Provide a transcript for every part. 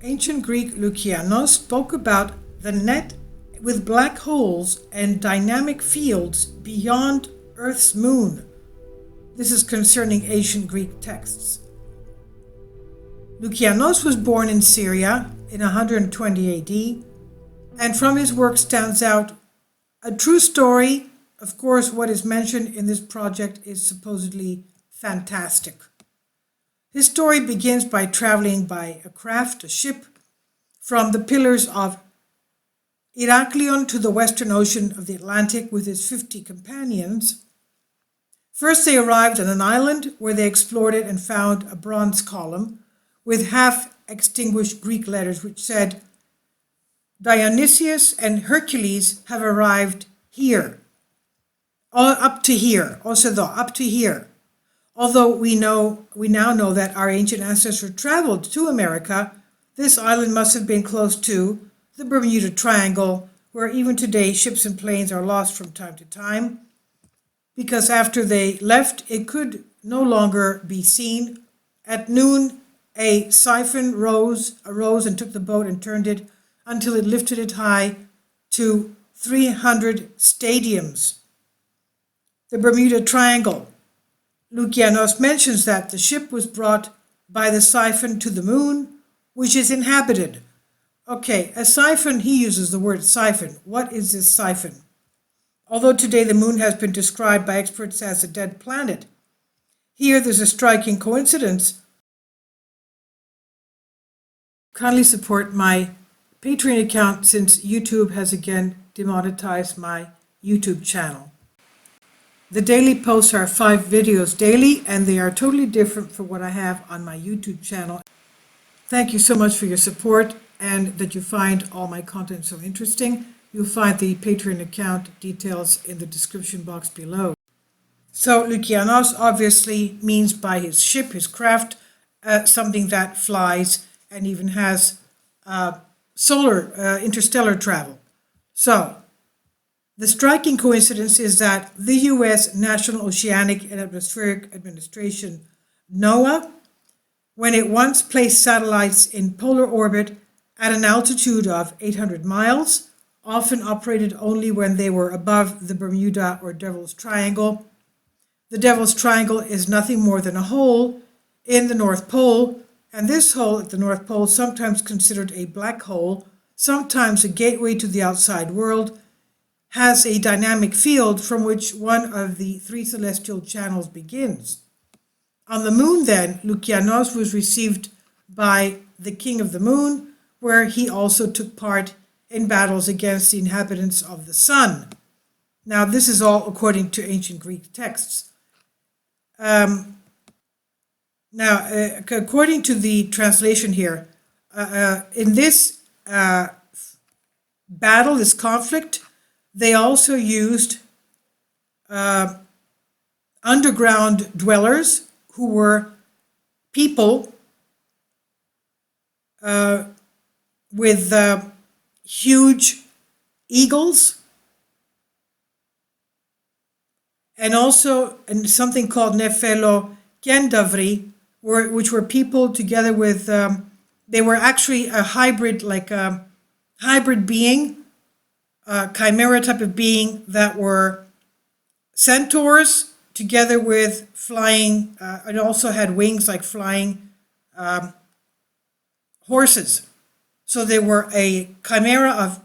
Ancient Greek Lukianos spoke about the net with black holes and dynamic fields beyond Earth's moon. This is concerning ancient Greek texts. Lukianos was born in Syria in 120 AD, and from his work stands out a true story. Of course, what is mentioned in this project is supposedly fantastic. His story begins by traveling by a craft, a ship, from the pillars of Heraklion to the western ocean of the Atlantic with his 50 companions. First, they arrived on an island where they explored it and found a bronze column with half-extinguished Greek letters which said, Dionysius and Hercules have arrived here. Up to here, also up to here. Although we now know that our ancient ancestors traveled to America, this island must have been close to the Bermuda Triangle, where even today ships and planes are lost from time to time, because after they left, it could no longer be seen. At noon, a siphon arose and took the boat and turned it until it lifted it high to 300 stadiums. The Bermuda Triangle. Lukianos mentions that the ship was brought by the siphon to the moon, which is inhabited. Okay, a siphon, he uses the word siphon. What is this siphon? Although today the moon has been described by experts as a dead planet, here there's a striking coincidence. Kindly support my Patreon account since YouTube has again demonetized my YouTube channel. The daily posts are 5 videos daily, and they are totally different from what I have on my YouTube channel. Thank you so much for your support and that you find all my content so interesting. You'll find the Patreon account details in the description box below. So Lukianos obviously means by his ship, his craft, something that flies and even has interstellar travel. So the striking coincidence is that the U.S. National Oceanic and Atmospheric Administration, NOAA, when it once placed satellites in polar orbit at an altitude of 800 miles, often operated only when they were above the Bermuda or Devil's Triangle. The Devil's Triangle is nothing more than a hole in the North Pole, and this hole at the North Pole, sometimes considered a black hole, sometimes a gateway to the outside world, has a dynamic field from which one of the 3 celestial channels begins. On the moon, then, Lukianos was received by the King of the Moon, where he also took part in battles against the inhabitants of the sun. Now, this is all according to ancient Greek texts. According to the translation here, in this battle, this conflict, they also used underground dwellers who were people with huge eagles, and also something called Nephelo Kendavri, which were people together with, they were actually a hybrid, like a hybrid being, chimera type of being that were centaurs together with flying, and also had wings like flying horses. So they were a chimera of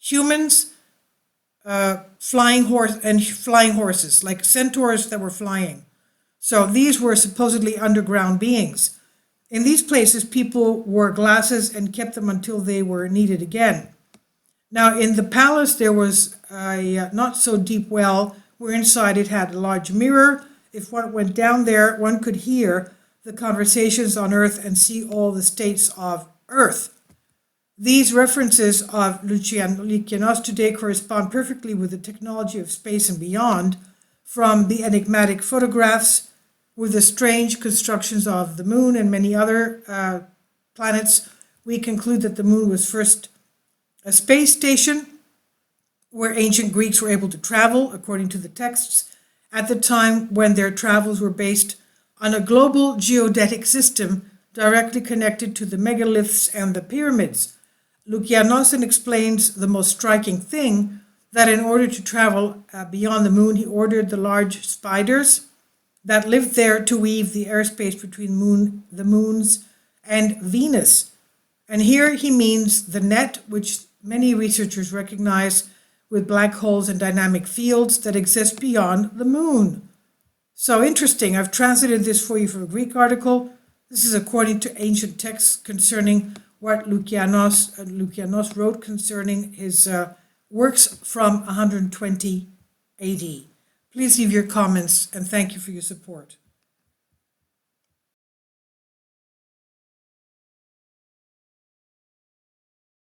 humans, flying horses, like centaurs that were flying. So these were supposedly underground beings. In these places, people wore glasses and kept them until they were needed again. Now, in the palace, there was a not so deep well where inside it had a large mirror. If one went down there, one could hear the conversations on Earth and see all the states of Earth. These references of Lukianos today correspond perfectly with the technology of space and beyond, from the enigmatic photographs with the strange constructions of the moon and many other planets. We conclude that the moon was first a space station where ancient Greeks were able to travel, according to the texts, at the time when their travels were based on a global geodetic system directly connected to the megaliths and the pyramids. Lukianos explains the most striking thing, that in order to travel beyond the moon, he ordered the large spiders that lived there to weave the airspace between the moons and Venus. And here he means the net, which many researchers recognize with black holes and dynamic fields that exist beyond the moon. So interesting. I've translated this for you from a Greek article. This is according to ancient texts concerning what Lukianos wrote concerning his works from 120 AD. Please leave your comments and thank you for your support.